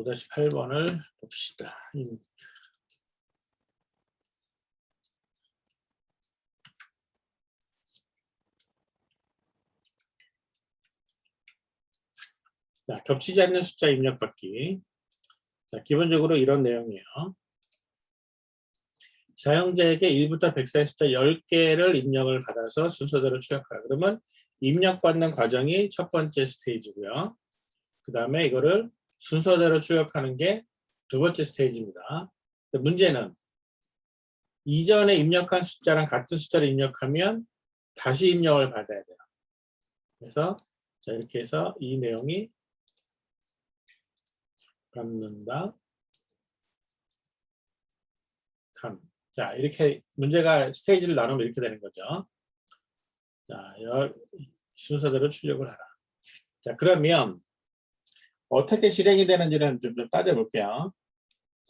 5-8번을 봅시다. 자, 겹치지 않는 숫자 입력받기. 자, 기본적으로 이런 내용이에요. 사용자에게 1부터 100사이 숫자 10개를 입력을 받아서 순서대로 출력하라. 그러면 입력받는 과정이 첫 번째 스테이지고요. 그 다음에 이거를 순서대로 출력하는 게 두 번째 스테이지입니다. 문제는 이전에 입력한 숫자랑 같은 숫자를 입력하면 다시 입력을 받아야 돼요. 그래서 자, 이렇게 해서 이 내용이 받는다. 자, 이렇게 문제가 스테이지를 나누면 이렇게 되는 거죠. 자, 순서대로 출력을 하라. 자, 그러면 어떻게 실행이 되는지는 좀 따져볼게요.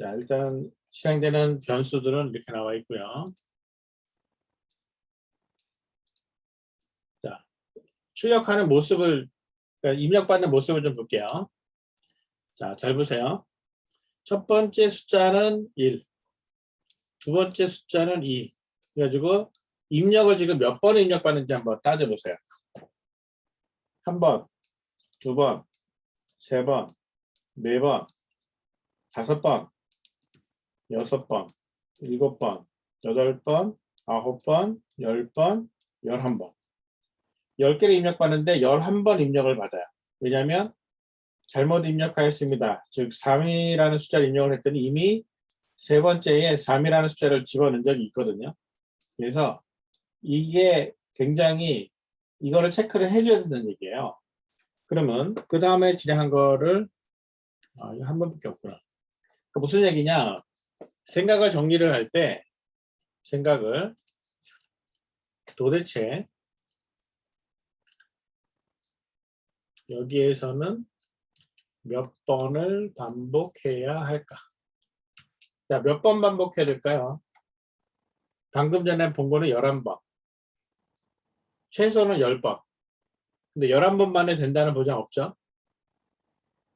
자, 일단 실행되는 변수들은 이렇게 나와 있고요. 자, 출력하는 모습을, 그러니까 입력받는 모습을 좀 볼게요. 자, 잘 보세요. 첫 번째 숫자는 1, 두 번째 숫자는 2. 그래가지고 입력을 지금 몇 번을 입력받는지 한번 따져보세요. 한 번, 두 번, 세 번, 네 번, 5번, 6번, 7번, 8번, 9번, 10번, 11번. 10개를 입력받는데 11번 입력을 받아요. 왜냐하면 잘못 입력하였습니다. 즉 3이라는 숫자를 입력을 했더니 이미 세 번째에 3이라는 숫자를 집어넣은 적이 있거든요. 그래서 이게 굉장히 이거를 체크를 해줘야 된다는 얘기예요. 그러면 그 다음에 진행한 거를 한 번밖에 없구나. 그러니까 무슨 얘기냐? 생각을 정리를 할 때 생각을 도대체 여기에서는 몇 번을 반복해야 할까? 자, 몇 번 반복해야 될까요? 방금 전에 본 거는 11번. 최소는 10번. 근데 11번 만에 된다는 보장 없죠?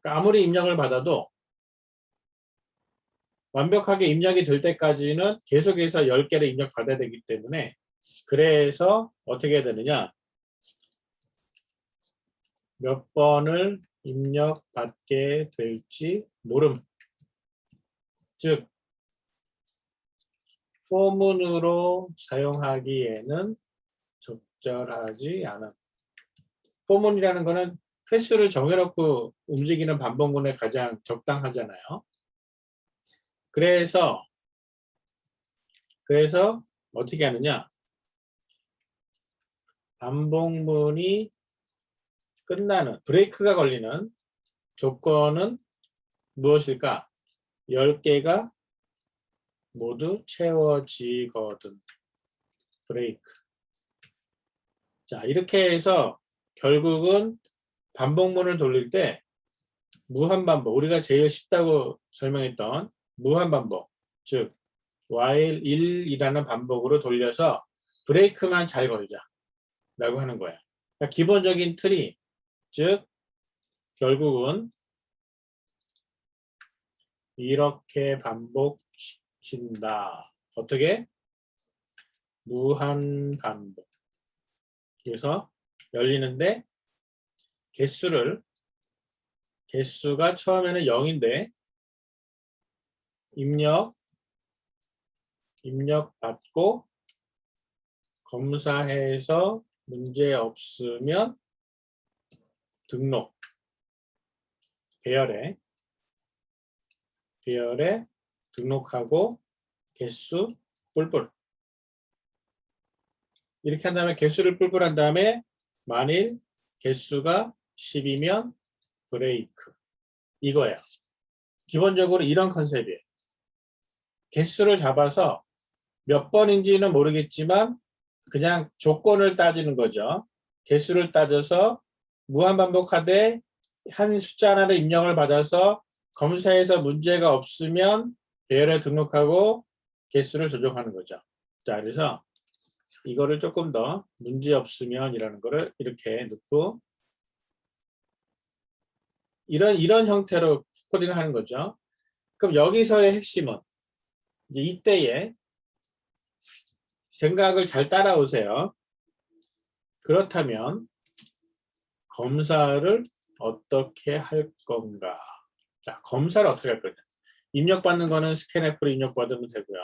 그러니까 아무리 입력을 받아도 완벽하게 입력이 될 때까지는 계속해서 10개를 입력받아야 되기 때문에 그래서 어떻게 해야 되느냐? 몇 번을 입력받게 될지 모름. 즉 포문으로 사용하기에는 적절하지 않은. 포문이라는 거는 횟수를 정해놓고 움직이는 반복문에 가장 적당하잖아요. 그래서 어떻게 하느냐? 반복문이 끝나는 브레이크가 걸리는 조건은 무엇일까? 10개가 모두 채워지거든. 브레이크. 자, 이렇게 해서 결국은 반복문을 돌릴 때 무한반복, 우리가 제일 쉽다고 설명했던 무한반복, 즉 while 1이라는 반복으로 돌려서 브레이크만 잘 걸자 라고 하는 거예요. 그러니까 기본적인 틀이, 즉 결국은 이렇게 반복시킨다. 어떻게? 무한반복. 그래서 열리는데 개수가 처음에는 0인데 입력 받고 검사해서 문제 없으면 등록 배열에 등록하고 개수 뿔뿔 이렇게 한 다음에 개수를 뿔뿔 한 다음에 만일 개수가 10이면 브레이크 이거예요. 기본적으로 이런 컨셉이에요. 개수를 잡아서 몇 번인지는 모르겠지만 그냥 조건을 따지는 거죠. 개수를 따져서 무한반복하되 한 숫자 하나를 입력을 받아서 검사해서 문제가 없으면 배열에 등록하고 개수를 조정하는 거죠. 자, 그래서 이거를 조금 더 문제 없으면 이라는 거를 이렇게 넣고 이런 형태로 코딩을 하는 거죠. 그럼 여기서의 핵심은 이제 이때에 생각을 잘 따라오세요. 그렇다면 검사를 어떻게 할 건가? 자, 검사를 어떻게 할 거냐? 입력받는 거는 스캔F로 입력받으면 되고요.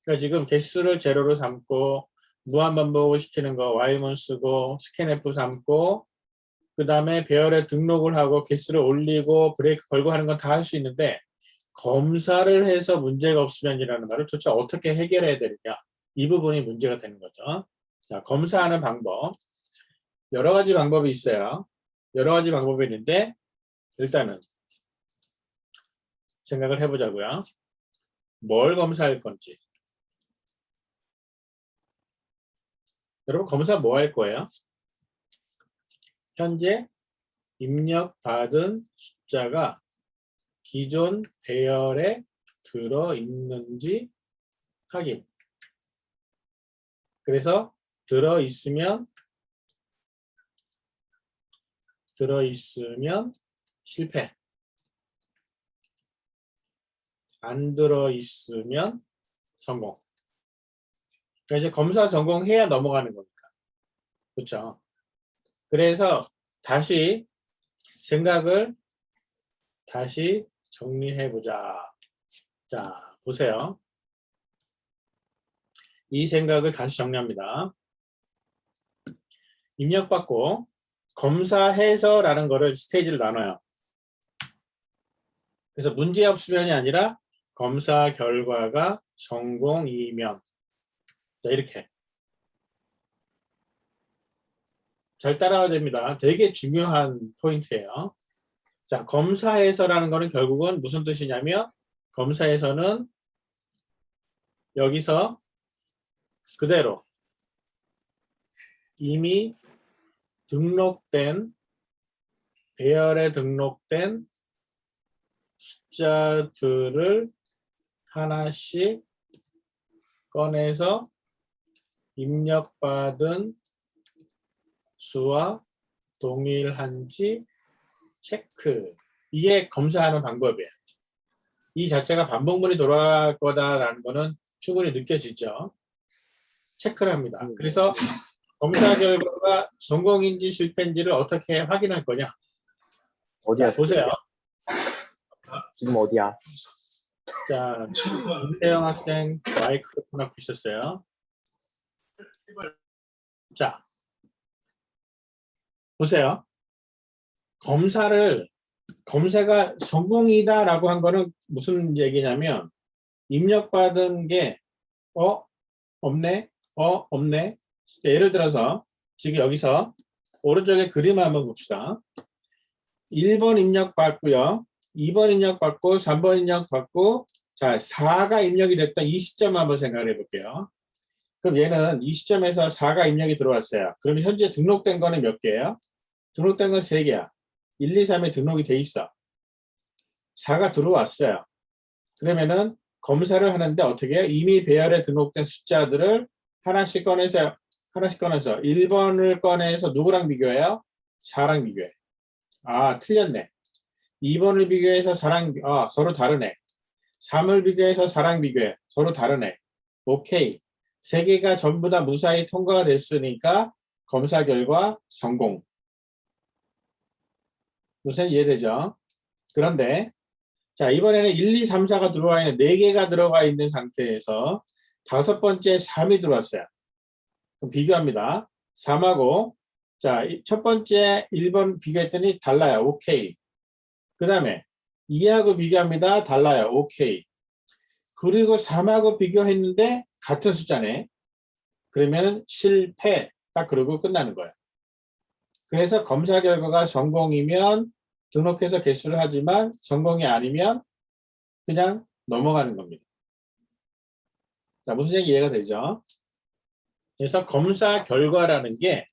그러니까 지금 개수를 제로로 삼고 무한반복을 시키는 거 Y문 쓰고 스캔F 삼고 그 다음에 배열에 등록을 하고 개수를 올리고 브레이크 걸고 하는 건 다 할 수 있는데 검사를 해서 문제가 없으면이라는 말을 도대체 어떻게 해결해야 되느냐? 이 부분이 문제가 되는 거죠. 자, 검사하는 방법. 여러 가지 방법이 있어요. 여러 가지 방법이 있는데 일단은 생각을 해보자고요. 뭘 검사할 건지. 여러분 검사 뭐 할 거예요? 현재 입력받은 숫자가 기존 배열에 들어있는지 확인. 그래서 들어있으면 실패. 안 들어있으면 성공. 그러니까 이제 검사 성공해야 넘어가는 거니까. 그렇죠? 그래서 다시 생각을 다시 정리해보자. 자, 보세요. 이 생각을 다시 정리합니다. 입력받고 검사해서라는 거를 스테이지를 나눠요. 그래서 문제 없으면이 아니라 검사 결과가 성공이면. 자, 이렇게. 잘 따라와야 됩니다. 되게 중요한 포인트예요. 자, 검사해서라는 거는 결국은 무슨 뜻이냐면 검사해서는 여기서 그대로 이미 등록된 배열에 등록된 숫자들을 하나씩 꺼내서 입력받은 수와 동일한지 체크. 이게 검사하는 방법이에요. 이 자체가 반복문이 돌아갈 거다라는 거는 충분히 느껴지죠. 체크를 합니다. 그래서 검사 결과가 성공인지 실패인지를 어떻게 확인할 거냐? 어디야? 자, 보세요. 지금 어디야? 자, 김태영 학생 마이크를 켜놓고 있었어요. 자, 보세요. 검사가 성공이다라고 한 거는 무슨 얘기냐면 입력받은 게 없네. 없네. 예를 들어서 지금 여기서 오른쪽에 그림을 한번 봅시다. 1번 입력받고요. 2번 입력받고 3번 입력받고 자 4가 입력이 됐다. 이 시점 한번 생각을 해볼게요. 그럼 얘는 이 시점에서 4가 입력이 들어왔어요. 그럼 현재 등록된 거는 몇 개예요? 등록된 건 3개야. 1, 2, 3에 등록이 돼 있어. 4가 들어왔어요. 그러면은 검사를 하는데 어떻게 해요? 이미 배열에 등록된 숫자들을 하나씩 꺼내서 1번을 꺼내서 누구랑 비교해요? 4랑 비교해. 아, 틀렸네. 2번을 비교해서 4랑 서로 다르네. 3을 비교해서 4랑 비교해. 서로 다르네. 오케이. 3개가 전부 다 무사히 통과가 됐으니까 검사 결과 성공. 무슨 이해되죠? 그런데 자 이번에는 1, 2, 3, 4가 들어와 있는 4개가 들어가 있는 상태에서 5번째 3이 들어왔어요. 그럼 비교합니다. 3하고 자 첫 번째 1번 비교했더니 달라요. 오케이. 그 다음에 2하고 비교합니다. 달라요. 오케이. 그리고 3하고 비교했는데 같은 숫자네. 그러면 실패. 딱 그러고 끝나는 거예요. 그래서 검사 결과가 성공이면 등록해서 개수를 하지만 성공이 아니면 그냥 넘어가는 겁니다. 자, 무슨 얘기 이해가 되죠? 그래서 검사 결과라는 게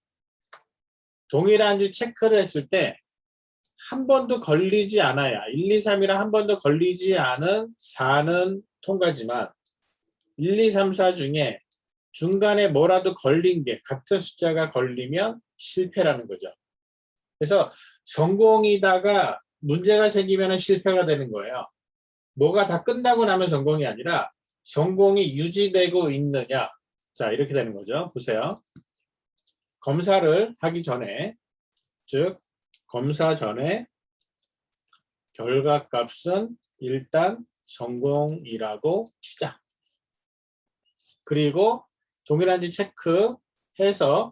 동일한지 체크를 했을 때 한 번도 걸리지 않아야 1, 2, 3이랑 한 번도 걸리지 않은 4는 통과지만 1, 2, 3, 4 중에 중간에 뭐라도 걸린 게 같은 숫자가 걸리면 실패라는 거죠. 그래서 성공이다가 문제가 생기면 실패가 되는 거예요. 뭐가 다 끝나고 나면 성공이 아니라 성공이 유지되고 있느냐. 자, 이렇게 되는 거죠. 보세요. 검사를 하기 전에, 즉 검사 전에 결과값은 일단 성공이라고 치자. 그리고 동일한지 체크해서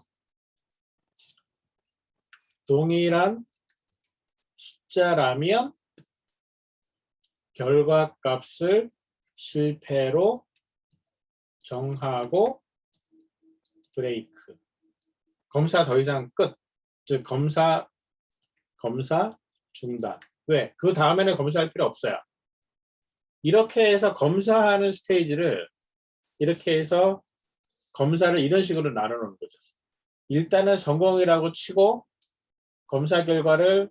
동일한 숫자라면 결과값을 실패로 정하고 브레이크. 검사 더 이상 끝. 즉 검사 중단. 왜? 그 다음에는 검사할 필요 없어요. 이렇게 해서 검사하는 스테이지를 이렇게 해서 검사를 이런 식으로 나눠 놓는 거죠. 일단은 성공이라고 치고 검사 결과를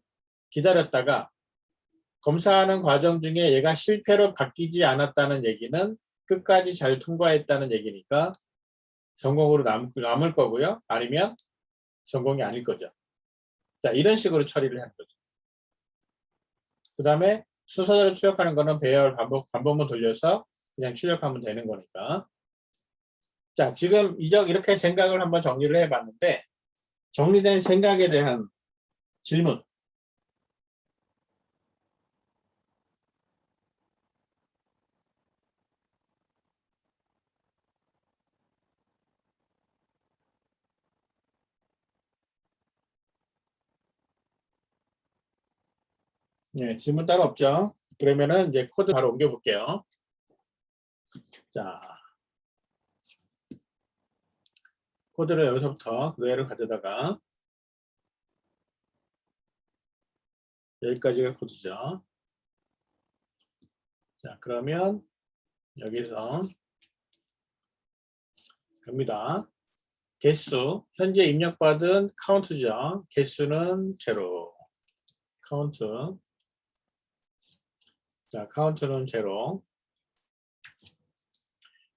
기다렸다가 검사하는 과정 중에 얘가 실패로 바뀌지 않았다는 얘기는 끝까지 잘 통과했다는 얘기니까 성공으로 남을 거고요. 아니면 성공이 아닐 거죠. 자, 이런 식으로 처리를 하는 거죠. 그 다음에 순서대로 출력하는 거는 배열 반복만 돌려서 그냥 출력하면 되는 거니까. 자, 지금 이렇게 생각을 한번 정리를 해봤는데 정리된 생각에 대한 질문. 네, 질문 따로 없죠? 그러면은 이제 코드 바로 옮겨볼게요. 자, 코드를 여기서부터 그대로 가져다가 여기까지가 코드죠. 자, 그러면 여기서 갑니다. 개수, 현재 입력받은 카운트죠. 개수는 제로. 카운트. 자, 카운트는 제로.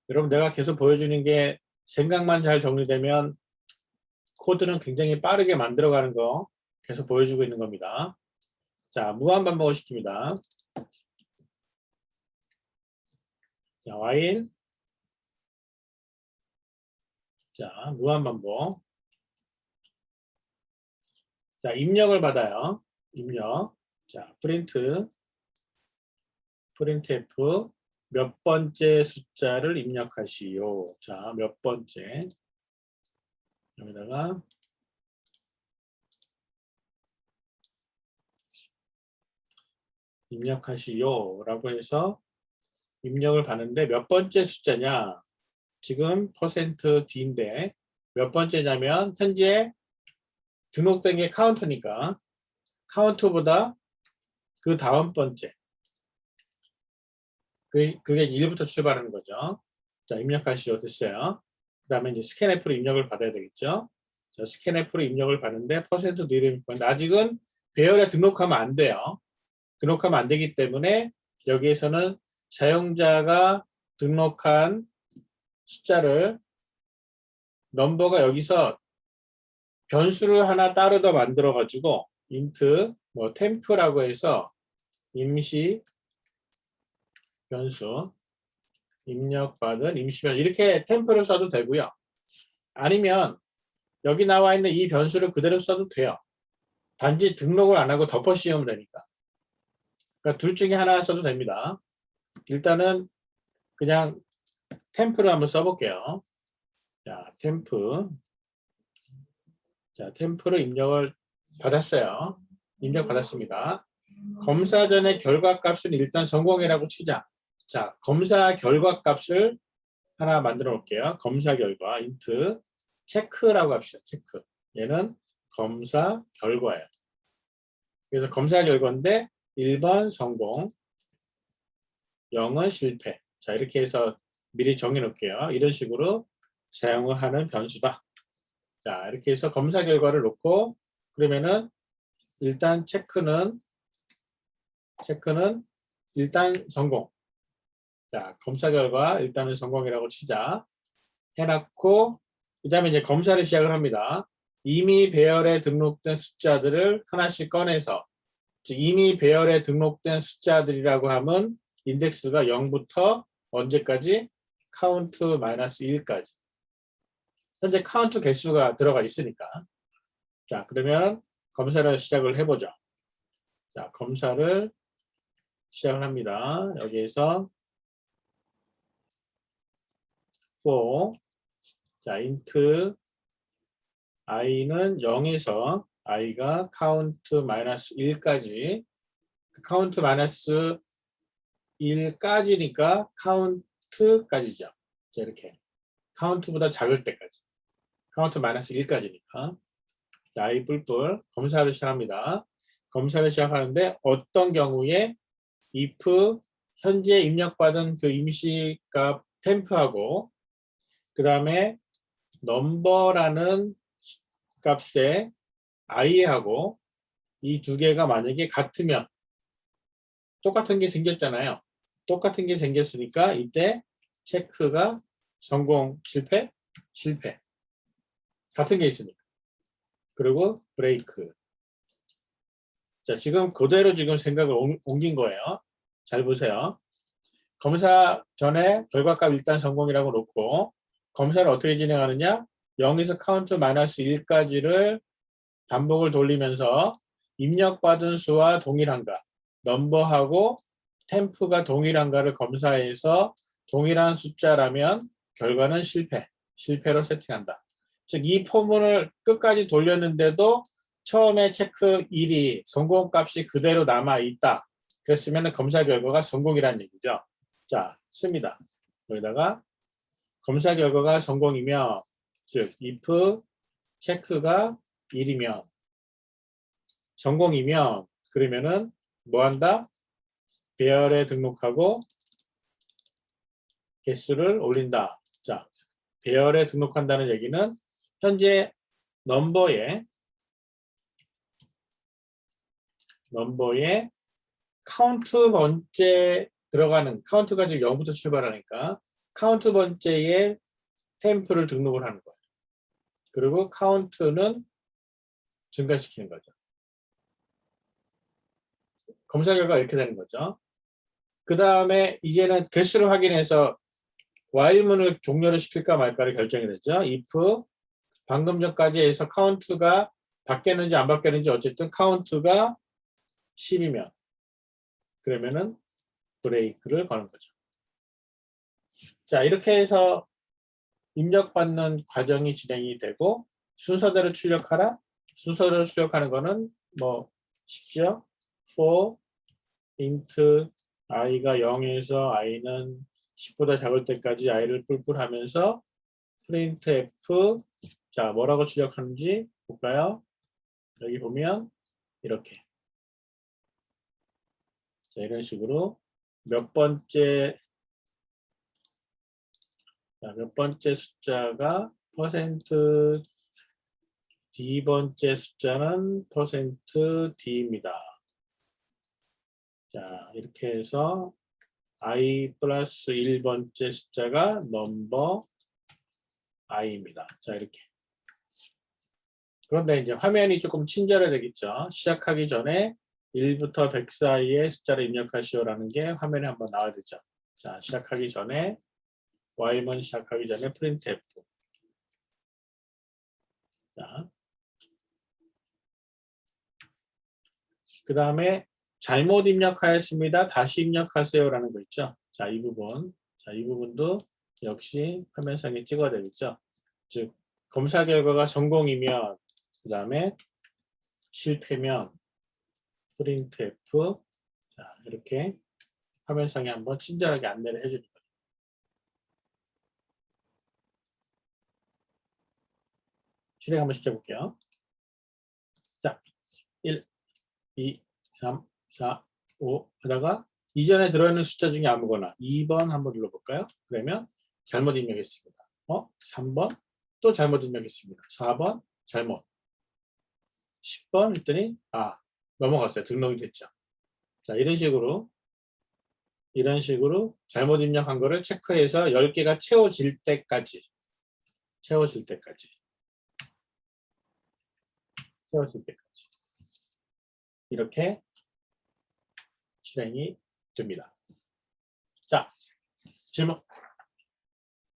여러분, 내가 계속 보여주는 게 생각만 잘 정리되면 코드는 굉장히 빠르게 만들어가는 거 계속 보여주고 있는 겁니다. 자, 무한 반복을 시킵니다. 자, while. 자, 무한 반복. 자, 입력을 받아요. 입력. 자, printf 몇 번째 숫자를 입력하시오. 자, 몇 번째. 여기다가 입력하시오 라고 해서 입력을 받는데 몇 번째 숫자냐. 지금 %d인데 몇 번째냐면 현재 등록된 게 카운트니까 카운트보다 그 다음 번째. 그게 1부터 출발하는 거죠. 자, 입력하시오 됐어요. 그 다음에 이제 스캔F로 입력을 받아야 되겠죠. 자, 스캔F로 입력을 받는데 %d를 입력하는데 아직은 배열에 등록하면 안 돼요. 등록하면 안 되기 때문에 여기에서는 사용자가 등록한 숫자를 넘버가 여기서 변수를 하나 따로 더 만들어 가지고 int temp라고 해서 임시 변수 입력받은 임시 변수 이렇게 템프를 써도 되고요. 아니면 여기 나와 있는 이 변수를 그대로 써도 돼요. 단지 등록을 안 하고 덮어 씌우면 되니까. 그러니까 둘 중에 하나 써도 됩니다. 일단은 그냥 템프를 한번 써볼게요. 자, 템프. 자, 템프로 입력을 받았어요. 입력 받았습니다. 검사 전에 결과값은 일단 성공이라고 치자. 자, 검사 결과값을 하나 만들어 놓을게요. 검사 결과 int 체크라고 합시다. 체크. 얘는 검사 결과예요. 그래서 검사 결과인데 1번 성공, 0은 실패. 자, 이렇게 해서 미리 정해 놓을게요. 이런 식으로 사용을 하는 변수다. 자, 이렇게 해서 검사 결과를 놓고 그러면은 일단 체크는 일단 성공. 자, 검사 결과 일단은 성공이라고 치자. 해놨고 그 다음에 이제 검사를 시작을 합니다. 이미 배열에 등록된 숫자들을 하나씩 꺼내서 즉 이미 배열에 등록된 숫자들이라고 하면 인덱스가 0부터 언제까지? 카운트 마이너스 1까지. 현재 카운트 개수가 들어가 있으니까. 자, 그러면 검사를 시작을 해보죠. 자, 검사를 시작을 합니다. 여기에서 for 자, int i는 0에서 i가 카운트 마이너스 1까지 카운트 마이너스 1까지니까 카운트까지죠. 자, 이렇게 카운트보다 작을 때까지 카운트 마이너스 1까지니까 자, i 뿔뿔 검사를 시작합니다. 검사를 시작하는데 어떤 경우에 if 현재 입력받은 그 임시값 템프하고 그 다음에 넘버라는 값의 i하고 이 두 개가 만약에 같으면 똑같은 게 생겼잖아요. 똑같은 게 생겼으니까 이때 체크가 성공, 실패, 실패. 같은 게 있으니까. 그리고 브레이크. 자, 지금 그대로 지금 생각을 옮긴 거예요. 잘 보세요. 검사 전에 결과값 일단 성공이라고 놓고 검사를 어떻게 진행하느냐? 0에서 카운트 마이너스 1까지를 반복을 돌리면서 입력받은 수와 동일한가, 넘버하고 템프가 동일한가를 검사해서 동일한 숫자라면 결과는 실패, 실패로 세팅한다. 즉 이 포문을 끝까지 돌렸는데도 처음에 체크 1이 성공값이 그대로 남아있다. 그랬으면 검사 결과가 성공이라는 얘기죠. 자, 씁니다. 여기다가 검사 결과가 성공이면 즉 if 체크가 1이면 성공이면 그러면은 뭐 한다? 배열에 등록하고 개수를 올린다. 자, 배열에 등록한다는 얘기는 현재 넘버에 카운트 번째 들어가는 카운트가 지금 0부터 출발하니까 카운트 번째에 템프를 등록을 하는 거예요. 그리고 카운트는 증가시키는 거죠. 검사 결과가 이렇게 되는 거죠. 그 다음에 이제는 개수를 확인해서 while문을 종료를 시킬까 말까를 결정이 되죠. if 방금 전까지 해서 카운트가 바뀌었는지 안 바뀌었는지 어쨌든 카운트가 10이면 그러면은 브레이크를 거는 거죠. 자, 이렇게 해서 입력받는 과정이 진행이 되고 순서대로 출력하라. 순서대로 출력하는 거는 뭐 쉽죠. for int i가 0에서 i는 10보다 작을 때까지 i를 뿔뿔 하면서 printf 자, 뭐라고 출력하는지 볼까요? 여기 보면 이렇게 자, 이런 식으로 몇 번째 숫자가 퍼센트 D번째 숫자는 퍼센트 D입니다. 자, 이렇게 해서 I 플러스 1번째 숫자가 넘버 I입니다. 자, 이렇게. 그런데 이제 화면이 조금 친절해야되겠죠. 시작하기 전에 1부터 100 사이의 숫자를 입력하시오라는 게 화면에 한번 나와야 되죠. 자, 시작하기 전에 while문 시작하기 전에 printf. 자, 그 다음에 잘못 입력하였습니다. 다시 입력하세요라는 거 있죠. 자, 이 부분. 자, 이 부분도 역시 화면상에 찍어야 되겠죠. 즉, 검사 결과가 성공이면, 그 다음에 실패면, printf. 자, 이렇게 화면상에 한번 친절하게 안내를 해주는 거예요. 실행 한번 시켜볼게요. 자, 1, 2, 3, 4, 5 하다가 이전에 들어있는 숫자 중에 아무거나 2번 한번 눌러볼까요? 그러면 잘못 입력했습니다. 3번 또 잘못 입력했습니다. 4번 잘못. 10번 했더니 넘어갔어요. 등록이 됐죠. 자, 이런 식으로 잘못 입력한 거를 체크해서 10개가 채워질 때까지 이렇게 실행이 됩니다. 자, 질문.